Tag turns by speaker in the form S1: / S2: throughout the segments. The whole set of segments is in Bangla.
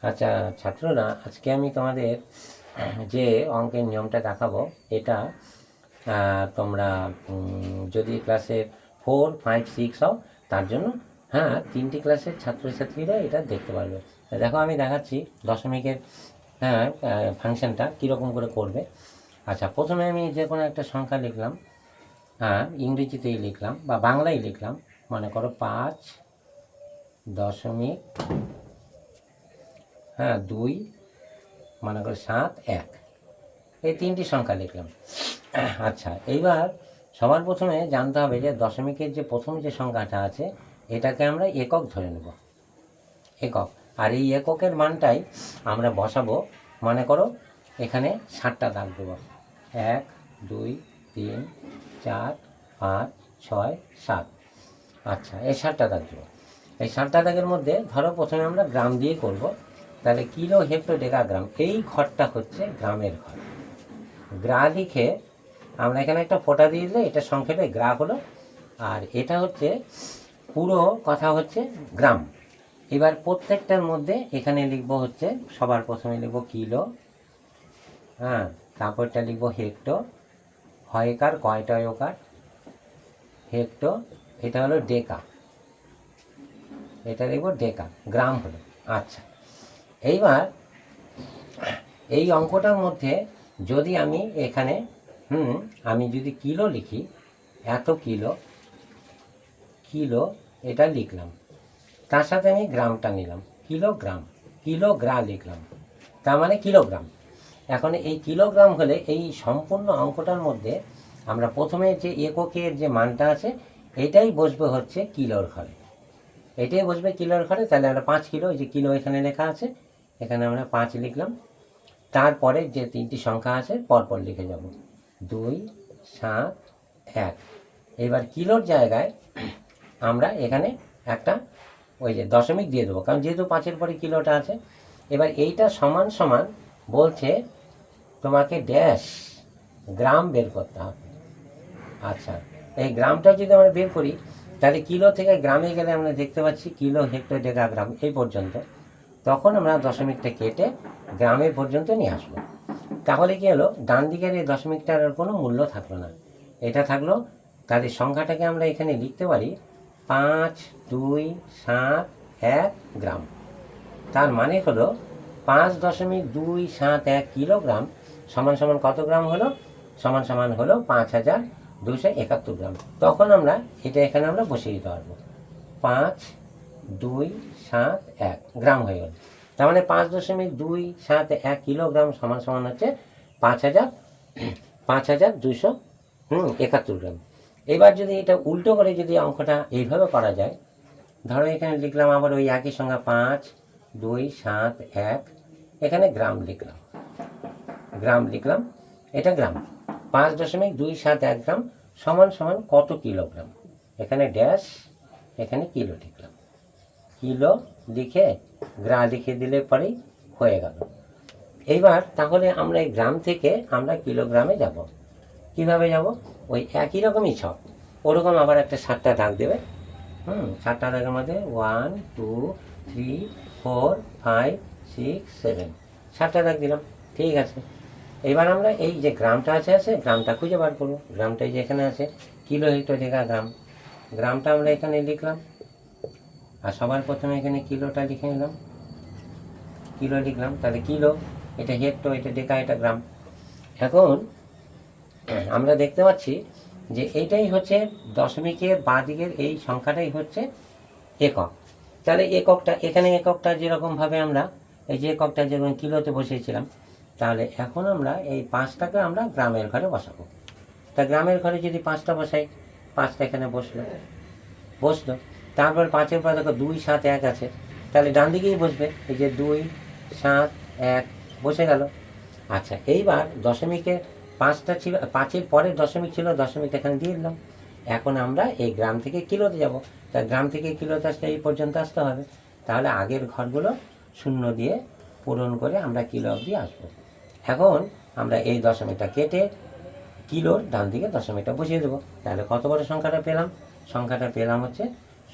S1: আচ্ছা ছাত্ররা, আজকে আমি তোমাদের যে অঙ্কের নিয়মটা দেখাবো এটা তোমরা যদি ক্লাসে 4, 5, 6 হও তার জন্য, হ্যাঁ, 3টি ক্লাসের ছাত্রছাত্রীরা এটা দেখতে পারবে। দেখো আমি দেখাচ্ছি দশমিকের, হ্যাঁ, ফাংশনটা কীরকম করে করবে। আচ্ছা, প্রথমে আমি যে কোনো একটা সংখ্যা লিখলাম, হ্যাঁ, ইংরেজিতেই লিখলাম বা বাংলায় লিখলাম। মনে করো 5.2, হ্যাঁ, 2, মনে করো 7, 1, এই 3টি সংখ্যা লিখলাম। আচ্ছা, এইবার সবার প্রথমে জানতে হবে যে দশমিকের যে প্রথম যে সংখ্যাটা আছে এটাকে আমরা একক ধরে নেব, একক। আর এই এককের মানটাই আমরা বসাবো। মনে করো এখানে 7টা দাগ দেবো, 1, 2, 3, 4, 5, 6, 7। আচ্ছা, এই 7টা দাগ দেবো। এই 7টা দাগের মধ্যে ধরো প্রথমে আমরা গ্রাম দিয়ে করব, তাহলে কিলো, হেক্টর, ডেকা, গ্রাম, এই ঘরটা হচ্ছে গ্রামের ঘর। গ্রা লিখে আমরা এখানে একটা ফোঁটা দিয়ে দিলে এটা সংক্ষেপে গ্রা হলো। আর এটা হচ্ছে পুরো কথা হচ্ছে গ্রাম। এবার প্রত্যেকটার মধ্যে এখানে লিখবো হচ্ছে, সবার প্রথমে লিখবো কিলো, হ্যাঁ, তারপরটা লিখবো হেক্টর, হয়কার, কয়টা ওকার, হেক্টর, এটা হলো ডেকা, এটা লিখবো ডেকা, গ্রাম হলো। আচ্ছা, এইবার এই অঙ্কটার মধ্যে যদি আমি এখানে আমি যদি কিলো লিখি, এত কিলো, কিলো এটা লিখলাম, তার সাথে আমি গ্রামটা নিলাম, কিলোগ্রাম, কিলোগ্রা লিখলাম, তার মানে কিলোগ্রাম। এখন এই কিলোগ্রাম হলে এই সম্পূর্ণ অঙ্কটার মধ্যে আমরা প্রথমে যে এককের যে মানটা আছে এটাই বসবে হচ্ছে কিলোর ঘরে, এটাই বসবে কিলোর ঘরে। তাহলে আমরা 5 কিলো, এই যে কিলো এখানে লেখা আছে, এখানে আমরা 5 লিখলাম। তারপরে যে 3টি সংখ্যা আছে পরপর লিখে যাব, 2, 7, 1। এবার কিলোর জায়গায় আমরা এখানে একটা ওই যে দশমিক দিয়ে দেবো, কারণ যেহেতু 5-এর পরে কিলোটা আছে। এবার এইটা সমান সমান বলছে তোমাকে ড্যাশ গ্রাম বের করতে হবে। আচ্ছা, এই গ্রামটা যদি আমরা বের করি তাহলে কিলো থেকে গ্রামে গেলে আমরা দেখতে পাচ্ছি কিলো, হেক্টর, ডেকা, গ্রাম এই পর্যন্ত। তখন আমরা দশমিকটা কেটে গ্রামের পর্যন্ত নিয়ে আসবো। তাহলে কি হলো, ডান দিকের এই দশমিকটার আর কোনো মূল্য থাকলো না, এটা থাকলো। তাহলে সংখ্যাটাকে আমরা এখানে লিখতে পারি 5.271 গ্রাম। তার মানে হলো 5.271 কিলোগ্রাম সমান সমান কত গ্রাম হলো, সমান সমান হলো 5271 গ্রাম। তখন আমরা এটা এখানে আমরা বসিয়ে দিতে পারবো, 5.271 গ্রাম হয়ে গেল। তার মানে 5.271 কিলোগ্রাম সমান সমান হচ্ছে 5271 গ্রাম। এবার যদি এটা উল্টো করে যদি অঙ্কটা এইভাবে করা যায়, ধরো এখানে লিখলাম আবার ওই একই সংখ্যা 5.271, এখানে গ্রাম লিখলাম, গ্রাম লিখলাম, এটা গ্রাম। 5.271 গ্রাম সমান সমান কত কিলোগ্রাম, এখানে ড্যাশ, এখানে কিলো লিখলাম, কিলো লিখে গ্রা লিখে দিলে পরেই হয়ে গেল। এইবার তাহলে আমরা এই গ্রাম থেকে আমরা কিলোগ্রামে যাব। কিভাবে যাব, ওই একই রকমই ছক, ওরকম আবার একটা 7টা দাগ দেবে। 7টা দাগের মধ্যে 1, 2, 3, 4, 5, 6, 7, 7টা দাগ দিলাম, ঠিক আছে। এবার আমরা এই যে গ্রামটা আছে গ্রামটা খুঁজে বার করবো। গ্রামটা যে এখানে আছে, কিলো, হেক্টর, ডেকা, গ্রাম, গ্রামটা আমরা এখানে লিখলাম। আর সবার প্রথমে এখানে কিলোটা লিখে নিলাম, কিলো লিখলাম, তাহলে কিলো, এটা হেক্টর, এটা ডেকা, এটা গ্রাম। এখন আমরা দেখতে পাচ্ছি যে এইটাই হচ্ছে দশমিকের বাঁ দিকের এই সংখ্যাটাই হচ্ছে একক। তাহলে এককটা এখানে, এককটা যেরকমভাবে আমরা এই যে এককটা যেরকম কিলোতে বসিয়েছিলাম, তাহলে এখন আমরা এই 5টাকে আমরা গ্রামের ঘরে বসাবো। তা গ্রামের ঘরে যদি 5টা বসাই, 5টা এখানে বসলো। তারপর 5-এর পরে দেখো 2, 7, 1 আছে, তাহলে ডান দিকেই বসবে, এই যে 2, 7, 1 বসে গেল। আচ্ছা, এইবার দশমিকে 5টা ছিল, 5-এর পরের দশমিক ছিল, দশমিক এখানে দিয়ে দিলাম। এখন আমরা এই গ্রাম থেকে কিলোতে যাব, তা গ্রাম থেকে কিলোতে আসলে এই পর্যন্ত আসতে হবে। তাহলে আগের ঘরগুলো শূন্য দিয়ে পূরণ করে আমরা কিলো অবধি আসবো। এখন আমরা এই দশমিকটা কেটে কিলোর ডান দিকে দশমিকটা বসিয়ে দেবো। তাহলে কত বড় সংখ্যাটা পেলাম, সংখ্যাটা পেলাম হচ্ছে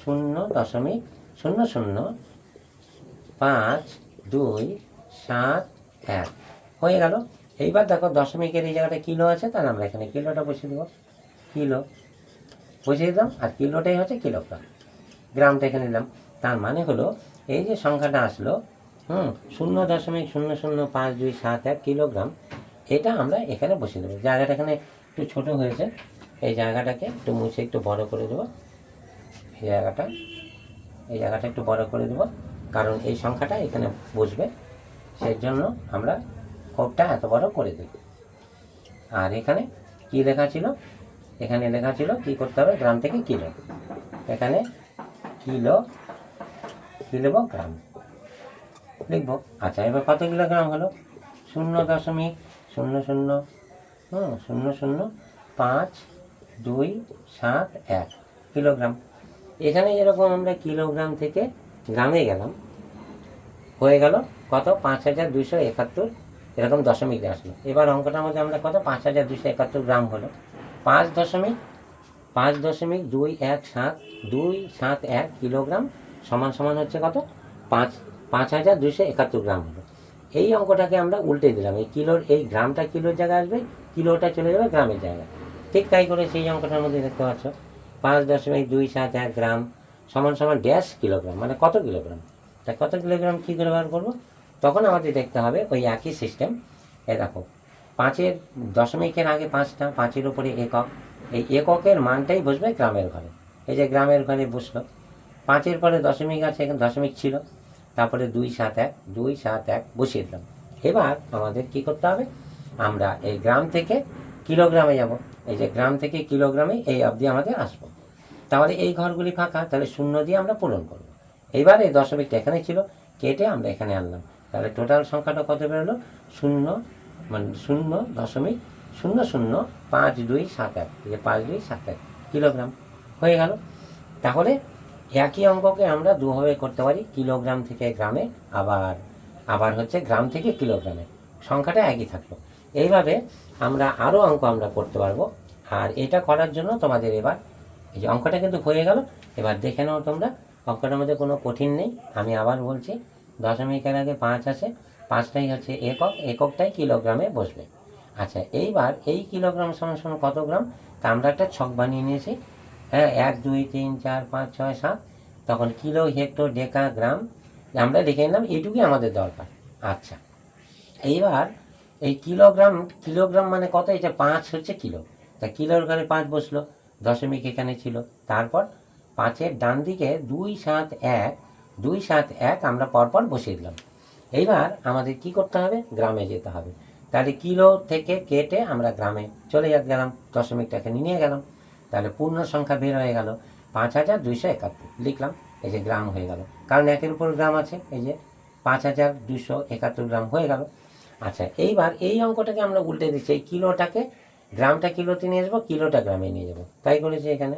S1: 0.0005 2 7 1 হয়ে গেল। এইবার দেখো দশমিকের এই জায়গাটা কিলো আছে, তাহলে আমরা এখানে কিলোটা বসিয়ে দেবো, কিলো বসিয়ে দিলাম, আর কিলোটাই হচ্ছে কিলোগ্রাম, গ্রামটা এখানে নিলাম। তার মানে হলো এই যে সংখ্যাটা আসলো 0.005271 কিলোগ্রাম, এটা আমরা এখানে বসিয়ে দেবো। জায়গাটা এখানে একটু ছোট হয়েছে, এই জায়গাটাকে একটু মুছে একটু বড় করে দেবো, এই জায়গাটা একটু বড় করে দেবো, কারণ এই সংখ্যাটা এখানে বসবে, সেই জন্য আমরা কোডটা এত বড় করে দেব। আর এখানে কি লেখা ছিল, এখানে লেখা ছিল কি করতে হবে, গ্রাম থেকে কিলো, এখানে কিলো কিলোগ্রাম লিখবো। আচ্ছা, এবার কত কিলোগ্রাম হলো, 0.005271 কিলোগ্রাম। এখানে যেরকম আমরা কিলোগ্রাম থেকে গ্রামে গেলাম, হয়ে গেল কত, 5271, এরকম দশমিক আসলো। এবার অঙ্কটার মধ্যে আমরা কত, 5271 গ্রাম হলো। 5.217 কিলোগ্রাম সমান সমান হচ্ছে কত, 5271 গ্রাম হলো। এই অঙ্কটাকে আমরা উল্টে দিলাম, এই কিলোর, এই গ্রামটা কিলোর জায়গায় আসবে, কিলোটা চলে যাবে গ্রামের জায়গায়। ঠিক তাই করে সেই অঙ্কটার মধ্যে দেখতে পাচ্ছ 5.271 গ্রাম সমান সমান ড্যাশ কিলোগ্রাম, মানে কত কিলোগ্রাম। তাই কত কিলোগ্রাম কী করে বার করবো, তখন আমাদের দেখতে হবে ওই একই সিস্টেম। দেখো, 5-এর দশমিকের আগে 5টা, 5-এর উপরে একক, এই এককের মানটাই বসবে গ্রামের ঘরে। এই যে গ্রামের ঘরে বসলো, 5-এর পরে দশমিক আছে, এখানে দশমিক ছিল, তারপরে 271 বসিয়ে দিলাম। এবার আমাদের কি করতে হবে, আমরা এই গ্রাম থেকে কিলোগ্রামে যাব, এই যে গ্রাম থেকে কিলোগ্রামে এই অবধি আমাদের আসবো। তাহলে এই ঘরগুলি ফাঁকা, তাহলে 0 দিয়ে আমরা পূরণ করব। এইবার এই দশমিকটা এখানে ছিল, কেটে আমরা এখানে আনলাম, তাহলে টোটাল সংখ্যাটা কত বেরোলো, 0.005271, এই যে 5271 কিলোগ্রাম হয়ে গেল। তাহলে একই অঙ্ককে আমরা দুভাবে করতে পারি, কিলোগ্রাম থেকে গ্রামে, আবার হচ্ছে গ্রাম থেকে কিলোগ্রামে, সংখ্যাটা একই থাকলো। এইভাবে আমরা আরও অঙ্ক আমরা করতে পারবো। আর এটা করার জন্য তোমাদের এবার এই যে অঙ্কটা কিন্তু হয়ে গেল, এবার দেখে নাও তোমরা, অঙ্কটার মধ্যে কোনো কঠিন নেই। আমি আবার বলছি, দশমিকের আগে 5 আছে, 5টাই হচ্ছে একক, এককটাই কিলোগ্রামে বসবে। আচ্ছা, এইবার এই কিলোগ্রাম সমান সমান কত গ্রাম, তা আমরা একটা ছক বানিয়ে নিয়েছি। হ্যাঁ, 1 2 3 4 5 6 7, তখন কিলো, হেক্টর, ডেকা, গ্রাম আমরা লিখে নিলাম, এইটুকুই আমাদের দরকার। আচ্ছা, এইবার এই কিলোগ্রাম মানে কত, এটা 5 হচ্ছে কিলো, তা কিলোর ঘরে 5 বসলো, দশমিক এখানে ছিল, তারপর 5-এর ডান দিকে 271 আমরা পরপর বসিয়ে দিলাম। এইবার আমাদের কি করতে হবে, গ্রামে যেতে হবে। তাহলে কিলো থেকে কেটে আমরা গ্রামে চলে গেলাম, দশমিকটাকে নিয়ে গেলাম, তাহলে পূর্ণ সংখ্যা বের হয়ে গেল 5271 লিখলাম, এই যে গ্রাম হয়ে গেল, কারণ একের উপর গ্রাম আছে, এই যে 5271 গ্রাম হয়ে গেল। আচ্ছা, এইবার এই অঙ্কটাকে আমরা উল্টে দিচ্ছি, এই কিলোটাকে, গ্রামটা কিলোতে নিয়ে যাবো, কিলোটা গ্রামে নিয়ে যাবো, তাই করেছি এখানে।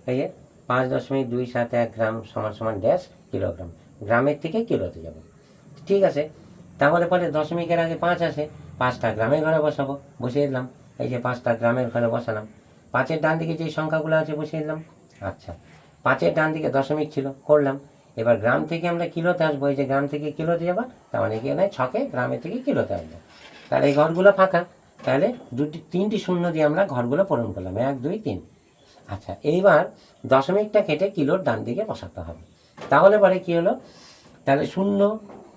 S1: এই যে 5.271 গ্রাম সমান সমান ড্যাশ কিলোগ্রাম, গ্রামের থেকে কিলোতে যাব। ঠিক আছে, তাহলে পরে দশমিকের আগে 5 আসে, 5টা গ্রামের ঘরে বসাবো, বসিয়ে দিলাম, এই যে 5টা গ্রামের ঘরে বসালাম। 5-এর ডান দিকে যে সংখ্যাগুলো আছে বসিয়ে দিলাম। আচ্ছা, 5-এর ডান দিকে দশমিক ছিল, করলাম। এবার গ্রাম থেকে আমরা কিলোতে আসবো, এই যে গ্রাম থেকে কিলোতে যাবো, তার মানে কি নয়, ছকে গ্রামের থেকে কিলোতে আসবো। তাহলে এই ঘরগুলো ফাঁকা, তাহলে 3টি শূন্য দিয়ে আমরা ঘরগুলো পূরণ করলাম, 1 2 3। আচ্ছা, এইবার দশমিকটা কেটে কিলোর ডান দিকে বসাতে হবে। তাহলে পরে কি হলো, তাহলে 0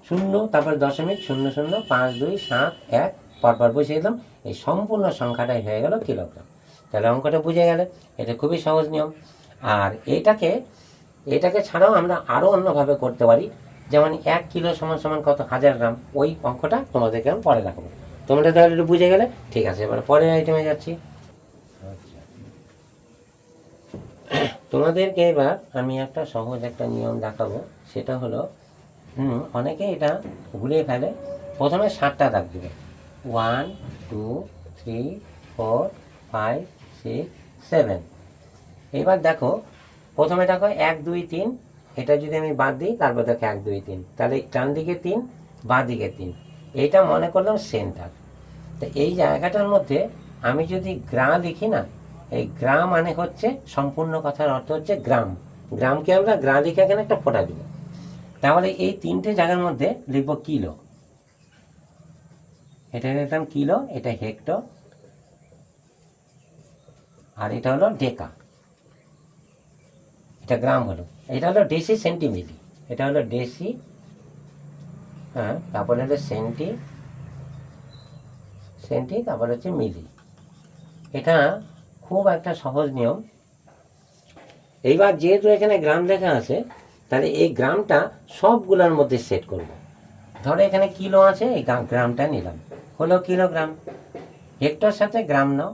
S1: 0, তারপরে দশমিক 0 0 5 2 7 1 পরপর বসিয়ে দিলাম, এই সম্পূর্ণ সংখ্যাটাই হয়ে গেল কিলোগ্রাম। তাহলে অঙ্কটা বুঝে গেলে, এটা খুবই সহজ নিয়ম। আর এটাকে ছাড়াও আমরা আরও অন্যভাবে করতে পারি, যেমন 1 কিলো সমান সমান কত, 1000 গ্রাম। ওই অঙ্কটা তোমাদেরকে আমি পরে রাখবো, তোমরা তাহলে একটু বুঝে গেলে। ঠিক আছে, এবার পরের আইটেমে যাচ্ছি। তোমাদেরকে এবার আমি একটা সহজ একটা নিয়ম দেখাবো, সেটা হলো, অনেকে এটা ঘুরিয়ে ফেলে, প্রথমে 7টা দাগ দেবে, 1 2 3 4 5 6 7। এবার দেখো, প্রথমে দেখো 1 2 3, এটা যদি আমি বাদ দিই, তারপর দেখো 1 2 3, তাহলে ডান দিকে 3, বাঁ দিকে 3, এইটা মনে করলাম সেন্টার। তো এই জায়গাটার মধ্যে আমি যদি গ্রা লিখি না, এই গ্রা মানে হচ্ছে, সম্পূর্ণ কথার অর্থ হচ্ছে গ্রাম, গ্রামকে আমরা গ্রা লিখে এখানে একটা ফোঁটা দিব। তাহলে এই তিনটে জায়গার মধ্যে লিখব কিলো, এটা লিখলাম কিলো, এটা হেক্টর, আর এটা হলো ডেকা, এটা গ্রাম হলো, এটা হলো ডেসি সেন্টিমিলি, এটা হলো ডেসি, হ্যাঁ, তারপরে হলো সেন্টি, তারপর হচ্ছে মিলি। এটা খুব একটা সহজ নিয়ম। এইবার যেহেতু এখানে গ্রাম লেখা আছে, তাহলে এই গ্রামটা সবগুলোর মধ্যে সেট করব। ধরো এখানে কিলো আছে, এই গ্রামটা নিলাম, হলো কিলোগ্রাম। হেক্টর সাথে গ্রাম নাও,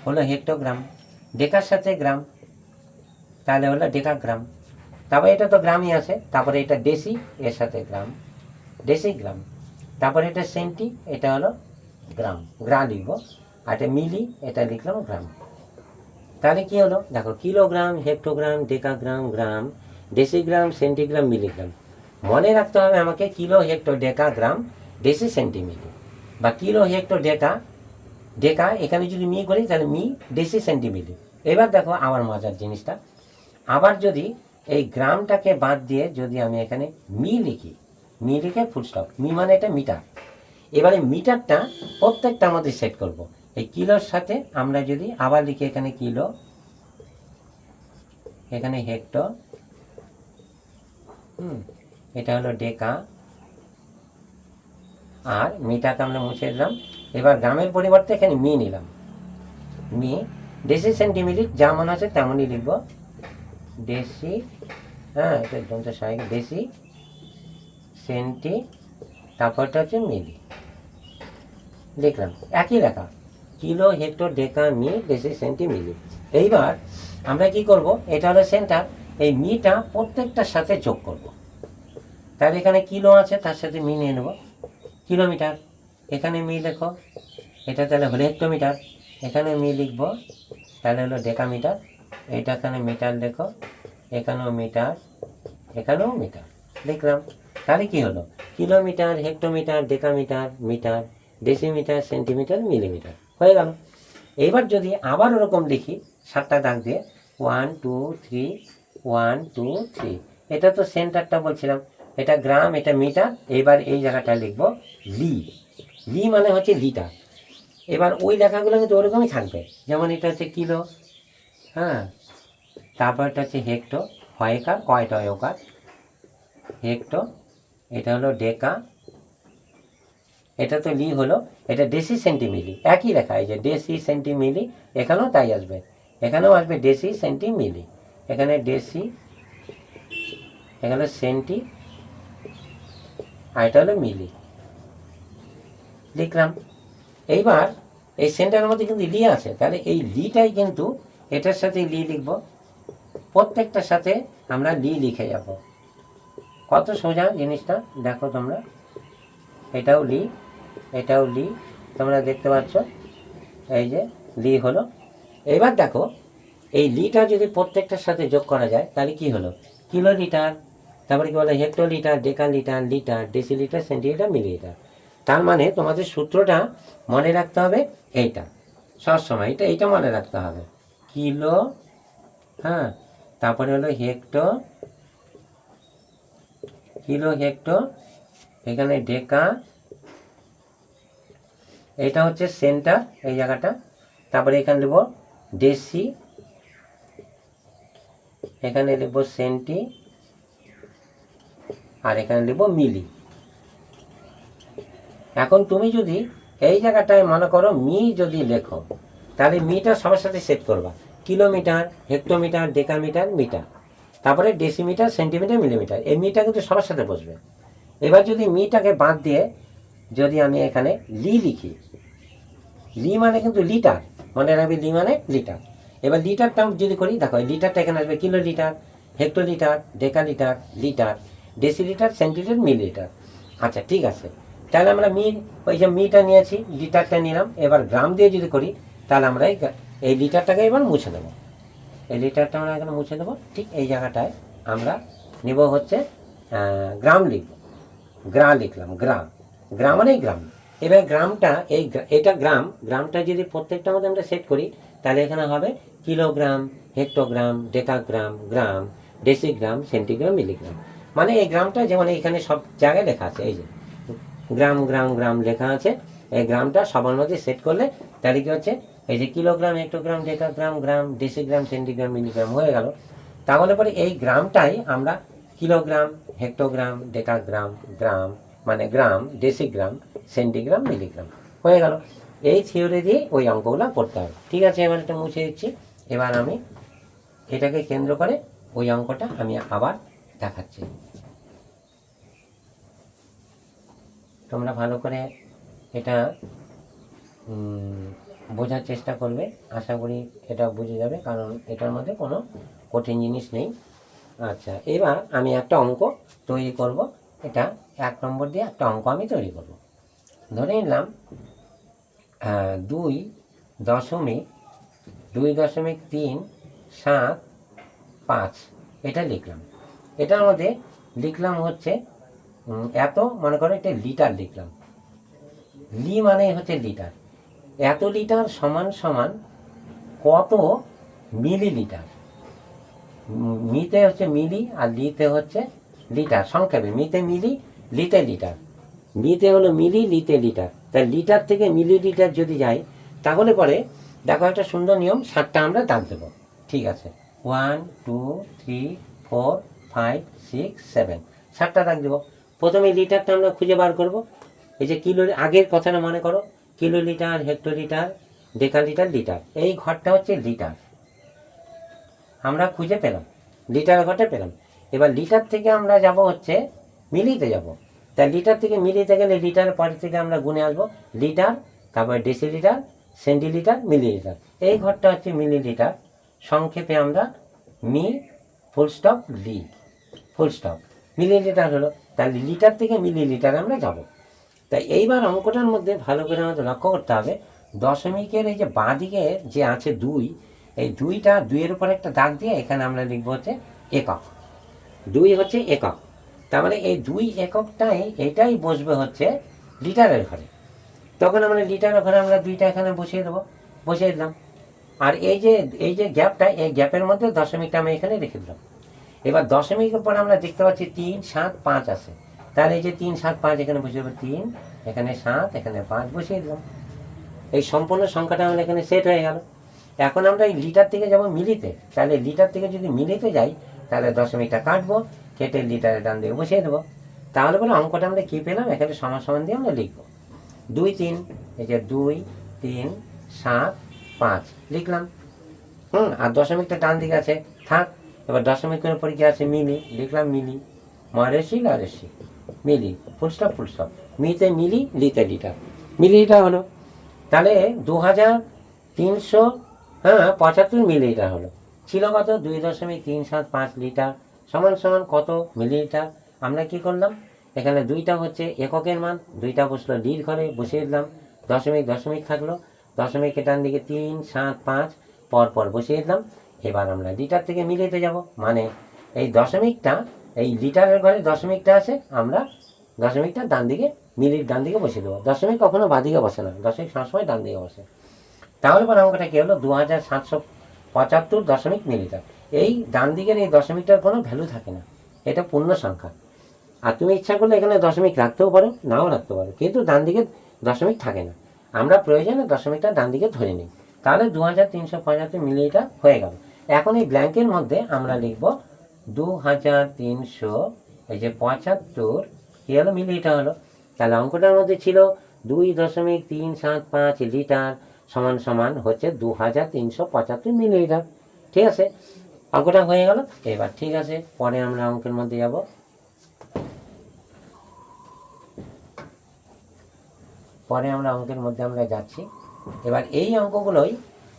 S1: হলো হেক্টোগ্রাম। ডেকার সাথে গ্রাম, তাহলে হলো ডেকাগ্রাম। তারপরে এটা তো গ্রামই আছে, তারপরে এটা ডেসি, এর সাথে গ্রাম, ডেসিগ্রাম। তারপরে এটা সেন্টি, এটা হলো গ্রাম, লিখবো। আর এটা মিলি, এটা লিখলাম গ্রাম। তাহলে কি হলো দেখো, কিলোগ্রাম, হেক্টোগ্রাম, ডেকাগ্রাম, গ্রাম, ডেসিগ্রাম, সেন্টিগ্রাম, মিলিগ্রাম। মনে রাখতে হবে আমাকে কিলো, হেক্টর, ডেকা, গ্রাম, ডেসি, সেন্টিমিলি, বা কিলো, হেক্টর, ডেকা এখানে যদি মি করি তাহলে মি, ডেসি, সেন্টিমিলি। এবার দেখো আমার মজার জিনিসটা, আবার যদি এই গ্রামটাকে বাদ দিয়ে যদি আমি এখানে মি লিখি, মি লিখে ফুলস্টপ, মি মানে এটা মিটার। এবারে মিটারটা প্রত্যেকটা আমাদের সেট করব। এই কিলোর সাথে আমরা যদি আবার লিখি এখানে কিলো, এখানে হেক্টর, এটা হলো ডেকা, আর মিটারটা আমরা মুছে দিলাম। এবার গ্রামের পরিবর্তে এখানে মি নিলাম, মি, ডেসি, সেন্টিমিলি যেমন আছে তেমনই লিখব, ডেসি, হ্যাঁ, এটা যন্ত্র সহায়ক, ডেসি, সেন্টি, তারপরটা হচ্ছে মিলি, লিখলাম। একই লেখা, কিলো, হেক্টর, ডেকা, মি, ডেসি, সেন্টি, মিলি। এইবার আমরা কি করব, এটা হলো সেন্টার, এই মিটা প্রত্যেকটার সাথে যোগ করব। তাহলে এখানে কিলো আছে, তার সাথে মি নিয়ে নেব, কিলোমিটার, এখানে মি লেখো, এটা তাহলে হলো হেক্টোমিটার, এখানে মি লিখব, তাহলে হলো ডেকামিটার, এটা এখানে মিটার লেখো, এখানেও মিটার, এখানেও মিটার, লিখলাম। তাহলে কি হলো, kilometre, hectometre, decametre, metre, decimetre, centimetre, millimetre হয়ে গেল। এইবার যদি আবার ওরকম লিখি 7টা দাগ দিয়ে, 1 2 3, 1 2 3, এটা তো সেন্টারটা বলছিলাম, এটা গ্রাম, এটা মিটার। এবার এই জায়গাটা লিখব লি, মানে হচ্ছে লিটার। এবার ওই লেখাগুলো কিন্তু ওরকমই থাকবে, যেমন এটা হচ্ছে কিলো, হ্যাঁ, তারপর এটা হচ্ছে হেক্টো, হয়কার, কয়টা ওকার, হেক্টো, এটা হলো ডেকা, এটা তো লি হলো, এটা ডেসি, সেন্টিমিলি, একই লেখা, এই যে ডেসি, সেন্টিমিলি, এখানেও তাই আসবে, এখানেও আসবে ডেসি, সেন্টিমিলি, এখানে ডেসি, এখানে সেন্টি, আর এটা হলো মিলি, লিখলাম। এইবার এই সেন্টারের মধ্যে কিন্তু লি আছে, তাহলে এই লিটাই কিন্তু এটার সাথে লি লিখব, প্রত্যেকটার সাথে আমরা লি লিখে যাব। কত সোজা জিনিসটা দেখো তোমরা, এটাও লি, এটাও লি, তোমরা দেখতে পাচ্ছ, এই যে লি হলো। এবার দেখো এই লিটা যদি প্রত্যেকটার সাথে যোগ করা যায় তাহলে কি হলো, কিলোলিটার, তারপরে কি বলে hectolitre, decalitre, litre, decilitre, centilitre, millilitre. তার মানে তোমাদের সূত্রটা মনে রাখতে হবে এইটা, সবসময় এইটা মনে রাখতে হবে, কিলো, হ্যাঁ, তারপরে হলো হেক্টো, কিলো, হেক্টো, এখানে ডেকা, এটা হচ্ছে সেন্টার, এই জায়গাটা, তারপরে এখানে লিখব ডেসি, এখানে লিখব সেন্টি, আর এখানে লিখব মিলি। এখন তুমি যদি এই জায়গাটায় মনে করো মি যদি লেখো, তাহলে মিটা সবার সাথে সেট করবা, কিলোমিটার, হেক্টোমিটার, ডেকামিটার, মিটার, তারপরে ডেসিমিটার, সেন্টিমিটার, মিলিমিটার, এই মিটা কিন্তু সবার সাথে বসবে। এবার যদি মিটাকে বাদ দিয়ে যদি আমি এখানে লি লিখি, লি মানে কিন্তু লিটার, মনে রাখবি, লি মানে লিটার। এবার লিটারটা যদি করি, দেখো লিটারটা এখানে আসবে kilo litre, hectolitre, decalitre, litre, decilitre, centilitre, millilitre. আচ্ছা ঠিক আছে, তাহলে আমরা ওই যে মিটা নিয়েছি, লিটারটা নিলাম। এবার গ্রাম দিয়ে যদি করি তাহলে আমরা এই লিটারটাকে এবার মুছে দেবো, এই লিটারটা আমরা এখানে মুছে দেবো। ঠিক এই জায়গাটায় আমরা নেব হচ্ছে গ্রাম লিখব, লিখলাম গ্রাম, মানেই গ্রাম। এবার গ্রামটা এটা গ্রামটা যদি প্রত্যেকটা মধ্যে আমরা সেট করি তাহলে এখানে হবে কিলোগ্রাম, হেক্টোগ্রাম, ডেকাগ্রাম, গ্রাম, ডেসিগ্রাম, সেন্টিগ্রাম, মিলিগ্রাম। মানে এই গ্রামটা যেমন এইখানে সব জায়গায় লেখা আছে, এই যে গ্রাম গ্রাম গ্রাম লেখা আছে, এই গ্রামটা সবার মধ্যে সেট করলে তাহলে কি হচ্ছে, এই যে কিলোগ্রাম, হেক্টোগ্রাম, ডেকাগ্রাম, গ্রাম, ডেসিগ্রাম, সেন্টিগ্রাম, মিলিগ্রাম হয়ে গেল। তাহলে পরে এই গ্রামটাই আমরা কিলোগ্রাম, হেক্টোগ্রাম, ডেকাগ্রাম, গ্রাম মানে গ্রাম, ডেসিগ্রাম, সেন্টিগ্রাম, মিলিগ্রাম হয়ে গেল। এই থিওরি দিয়ে ওই অঙ্কগুলো করতে হবে। ঠিক আছে, এবার এটা মুছে দিচ্ছি। এবার আমি এটাকে কেন্দ্র করে ওই অঙ্কটা আমি আবার দেখাচ্ছি, তোমরা ভালো করে এটা বোঝার চেষ্টা করবে। আশা করি এটা বুঝে যাবে, কারণ এটার মধ্যে কোনো কঠিন জিনিস নেই। আচ্ছা, এবার আমি একটা অঙ্ক তৈরি করব। এটা 1 নম্বর দিয়ে একটা অঙ্ক আমি তৈরি করব। ধরে নিলাম 2.375 এটা লিখলাম। এটার মধ্যে লিখলাম হচ্ছে এত, মনে করো এটা লিটার লিখলাম। লি মানে হচ্ছে লিটার। এত লিটার সমান সমান কত মিলিলিটার। মিতে হচ্ছে মিলি আর লিতে হচ্ছে লিটার, সংক্ষেপে মিতে মিলি, লিতে লিটার। মিতে হলো মিলি, লিতে লিটার। তাই লিটার থেকে মিলিলিটার যদি যাই, তাহলে পরে দেখো একটা সুন্দর নিয়ম, 7টা আমরা দাগ দেবো। ঠিক আছে, 1 2 3 4 5 6 7, 7টা দাগ দেবো। প্রথমে লিটারটা আমরা খুঁজে বার করব। এই যে কিলো, আগের কথাটা মনে করো, kilo litre, hectolitre, decalitre, litre, এই ঘরটা হচ্ছে লিটার। আমরা খুঁজে পেলাম, লিটার ঘরটা পেলাম। এবার লিটার থেকে আমরা যাব হচ্ছে মিলিতে যাব। তাই লিটার থেকে মিলিতে গেলে লিটার পরে থেকে আমরা গুনে আসবো লিটার, তারপরে ডেসিলিটার, সেন্টিলিটার, মিলিলিটার, এই ঘরটা হচ্ছে মিলিলিটার। সংক্ষেপে আমরা মি ফুল স্টপ লি ফুল স্টপ, মিলিলিটার হলো। তাহলে লিটার থেকে মিলিলিটার আমরা যাব। তাই এইবার অঙ্কটার মধ্যে ভালো করে আমাদের লক্ষ্য করতে হবে, দশমিকের এই যে বাঁ দিকে যে আছে 2, এই 2টা 2-এর উপর একটা দাগ দিয়ে এখানে আমরা লিখবো হচ্ছে একক। 2 হচ্ছে একক। তার মানে এই 2 এককটাই এটাই বসবে হচ্ছে লিটারের ঘরে। তখন আমরা লিটারের ঘরে আমরা 2টা এখানে বসিয়ে দেবো, বসিয়ে দিলাম। আর এই যে গ্যাপটা, এই গ্যাপের মধ্যে দশমিকটা আমি এখানে রেখে দিলাম। এবার দশমিকের পর আমরা দেখতে পাচ্ছি 3 7 5 আছে। তাহলে এই যে 3 7 5 এখানে বসিয়ে দেবো, 3 এখানে 7 এখানে 5 বসিয়ে দিলাম। এই সম্পূর্ণ সংখ্যাটা আমরা এখানে সেট হয়ে গেল। এখন আমরা এই লিটার থেকে যাব মিলিতে। তাহলে লিটার থেকে যদি মিলিতে যাই, তাহলে দশমিকটা কাটবো, কেটে লিটারের ডান দিকে বসিয়ে দেবো। তাহলে পরে অঙ্কটা আমরা কী পেলাম, এখানে সমান সমান দিয়ে আমরা লিখবো 2 3, এই যে 2 3 7 5 লিখলাম। আর দশমিকটা ডান দিকে আছে, থাক। এবার দশমিকের উপরে কি আছে, মিলি, লিখলাম মিলি, মরেশি লরেশি, মিলি, ফুলস্টপ ফুলস্টপ, মিতে মিলি, লিতে লিটার, মিলিলিটার হলো। তাহলে 2375 মিলিলিটার হলো। ছিল কত, 2.375 লিটার সমান সমান কত মিলিলিটার। আমরা কি করলাম, এখানে 2টা হচ্ছে এককের মান, 2টা বসলো লির ঘরে, বসিয়ে দিলাম। দশমিক দশমিক থাকলো, দশমিক ডান দিকে 3 7 5 পর পর বসিয়ে দিলাম। এবার আমরা লিটার থেকে মিলিতে যাব, মানে এই দশমিকটা, এই লিটারের ঘরে দশমিকটা আছে, আমরা দশমিকটা ডান দিকে, মিলির ডান দিকে বসিয়ে দেবো। দশমিক কখনো বাদিকে বসে না, দশমিক সবসময় ডান দিকে বসে। তাহলে পরে অঙ্কটা কী হলো, 2775 মিলিটার। এই ডান দিকের এই দশমিকটার কোনো ভ্যালু থাকে না, এটা পূর্ণ সংখ্যা। আর তুমি ইচ্ছা করলে এখানে দশমিক রাখতেও পারো, নাও রাখতে পারো, কিন্তু ডান দিকে দশমিক থাকে না। আমরা প্রয়োজনে দশমিকটা ডান দিকে ধরে নিই। তাহলে 2375 মিলিলিটার হয়ে গেল। এখন এই ব্ল্যাঙ্কের মধ্যে আমরা লিখব 2300, এই যে 75 কী হলো, মিলিলিটার হলো। তাহলে অঙ্কটার মধ্যে ছিল 2.375 লিটার সমান সমান হচ্ছে 2375 মিলিলিটার। ঠিক আছে, অঙ্কটা হয়ে গেল। এবার ঠিক আছে, পরে আমরা অঙ্কের মধ্যে যাব। আমরা যাচ্ছি। এবার এই অঙ্কগুলোই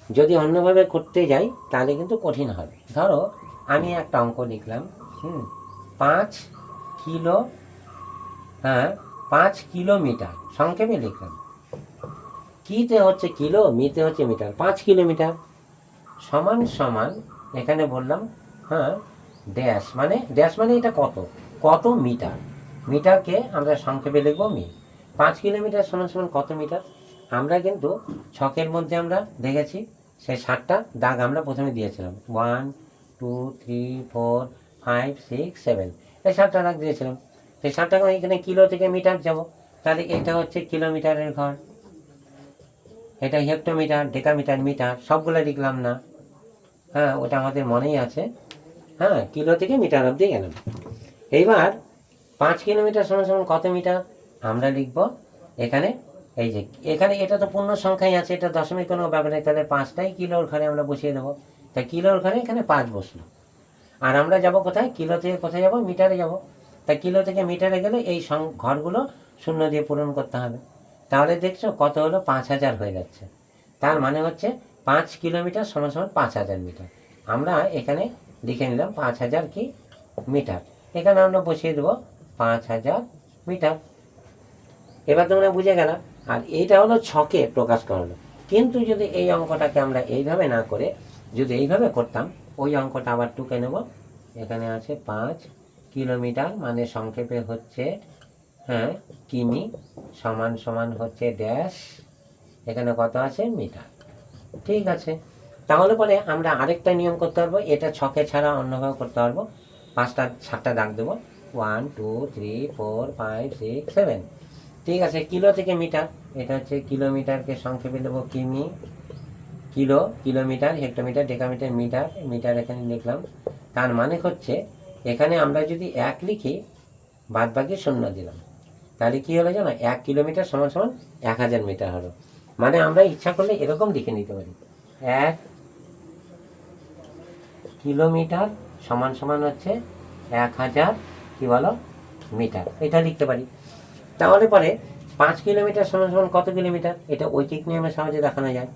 S1: যদি অন্যভাবে করতে যাই তাহলে কিন্তু কঠিন হবে। ধরো আমি একটা অঙ্ক লিখলাম, 5 কিলো, 5 কিলোমিটার, সংক্ষেপে লিখলাম। কিতে হচ্ছে কিলো, মিতে হচ্ছে মিটার, 5 কিলোমিটার সমান সমান, এখানে বললাম ড্যাশ মানে এটা কত মিটার। মিটারকে আমরা সংক্ষেপে লিখবো মি। 5 কিলোমিটার সমান সমান কত মিটার। আমরা কিন্তু ছকের মধ্যে আমরা দেখেছি, সেই 7টা দাগ আমরা প্রথমে দিয়েছিলাম, 1 2 3 4 5 6 7। এই 7টা দাগ দিয়েছিলাম। সেই 7টাকে এখানে কিলো থেকে মিটার যাব, তাহলে এটা হচ্ছে কিলোমিটারের ঘর, এটা হেক্টোমিটার, ডেকামিটার, মিটার সবগুলো লিখলাম না? হ্যাঁ, ওটা আমাদের মনেই আছে। হ্যাঁ, কিলো থেকে মিটার অবধি গেলাম। এইবার 5 কিলোমিটার সমান সমান কত মিটার আমরা লিখব এখানে। এই যে এখানে এটা তো পূর্ণ সংখ্যাই আছে, এটা দশমিক কোনো ব্যাপার নেই, তাহলে 5টাই কিলোর ঘরে আমরা বসিয়ে দেবো। তাই কিলোর ঘরে এখানে 5 বসলো। আর আমরা যাব কোথায়? কিলো থেকে কোথায় যাব? মিটারে যাব। তাই কিলো থেকে মিটারে গেলে এই ঘরগুলো শূন্য দিয়ে পূরণ করতে হবে। তাহলে দেখছো কত হলো? 5000 হয়ে যাচ্ছে। তার মানে হচ্ছে 5 কিলোমিটার সমান সমান 5000 মিটার। আমরা এখানে লিখে নিলাম 5000 কি মিটার, এখানে আমরা বসিয়ে দেবো 5000 মিটার। এবার তোমরা বুঝে গেল। আর এইটা হলো ছকে প্রকাশ করালো। কিন্তু যদি এই অঙ্কটাকে আমরা এইভাবে না করে যদি এইভাবে করতাম, ওই অঙ্কটা আবার টুকে নেব। এখানে আছে 5 কিলোমিটার, মানে সংক্ষেপে হচ্ছে হ্যাঁ কিমি, সমান সমান হচ্ছে ড্যাশ, এখানে কত আছে? মিটার। ঠিক আছে, তাহলে পরে আমরা আরেকটা নিয়ম করতে পারবো, এটা ছকে ছাড়া অন্যভাবে করতে পারবো। 7টা দাগ দেবো, 1 2 3 4 5 6 7। ঠিক আছে, কিলো থেকে মিটার, এটা হচ্ছে কিলোমিটারকে সংক্ষেপে দেবো কিমি, kilo, kilometre, hectometre, decametre, metre, metre এখানে লিখলাম। তার মানে হচ্ছে এখানে আমরা যদি 1 লিখি, বাদ বাকি 0 দিলাম, তাহলে কি হলো জানো? 1 কিলোমিটার সমান সমান 1000 মিটার হলো। মানে আমরা ইচ্ছা করলে এরকম লিখে নিতে পারি, 1 কিলোমিটার সমান সমান হচ্ছে 1000 কি বলো মিটার, এটা লিখতে পারি। তাহলে পরে 5 কিলোমিটার সমান সমান কত কিলোমিটার? এটা ঐকিক নিয়মে সহজে দেখানো যায়।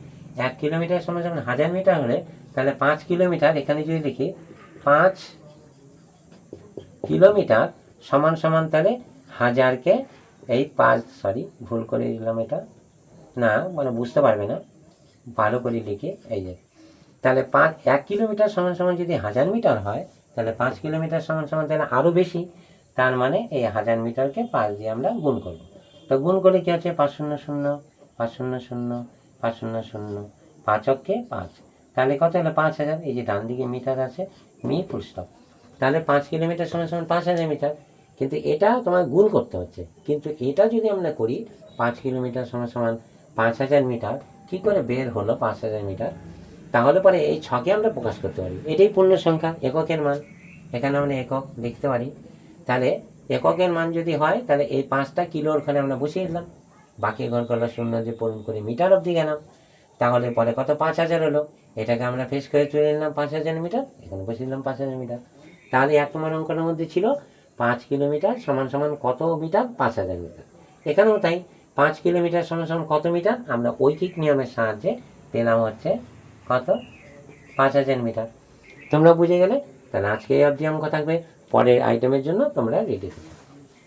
S1: 1 কিলোমিটার সমান সমান 1000 মিটার হলে তাহলে 5 কিলোমিটার, এখানে যদি লিখি 5 কিলোমিটার সমান সমান তাহলে 1000কে এই 5, সরি ভুল করে দিলাম, এটা না মানে বুঝতে পারবে না, ভালো করে লিখি। এই যে তাহলে 1 কিলোমিটার সমান সমান যদি 1000 মিটার হয়, তাহলে 5 কিলোমিটার সমান সমান তাহলে আরও বেশি। তার মানে এই 1000 মিটারকে 5 দিয়ে আমরা গুণ করব। তো গুণ করলে কী হচ্ছে? 5 0 0 5 0 0 5 0 0 5 অক্ষে 5, তাহলে কত হলো? 5000। এই যে ডান দিকে মিটার আছে, মি ফুল স্টপ। তাহলে 5 কিলোমিটার সমান সমান 5000 মিটার। কিন্তু এটা তোমার গুণ করতে হচ্ছে। কিন্তু এটা যদি আমরা করি 5 কিলোমিটার সমান সমান 5000 মিটার, কী করে বের হলো 5000 মিটার? তাহলে পরে এই ছকে আমরা প্রকাশ করতে পারি, এটাই পূর্ণ সংখ্যা, এককের মান। এখানে আমরা একক লিখতে পারি। তাহলে এককের মান যদি হয়, তাহলে এই 5টা কিলোর ঘরে আমরা বসিয়ে দিলাম, বাকি ঘরগুলো 0 দিয়ে পূরণ করে মিটার অবধি গেলাম। তাহলে পরে কত? 5000 হলো। এটাকে আমরা ফেস করে চলে নিলাম 5000 মিটার, এখানে বসিয়ে দিলাম 5000 মিটার। তাহলে 1 নম্বর অঙ্কের মধ্যে ছিল 5 কিলোমিটার সমান সমান কত মিটার? 5000 মিটার। এখানেও তাই, 5 কিলোমিটার সমান সমান কত মিটার? আমরা ঐকিক নিয়মের সাহায্যে পেলাম হচ্ছে কত? 5000 মিটার। তোমরা বুঝে গেলে? তাহলে আজকে এই অবধি অঙ্ক থাকবে, পরের আইটেমের জন্য তোমরা রেডি থাকো।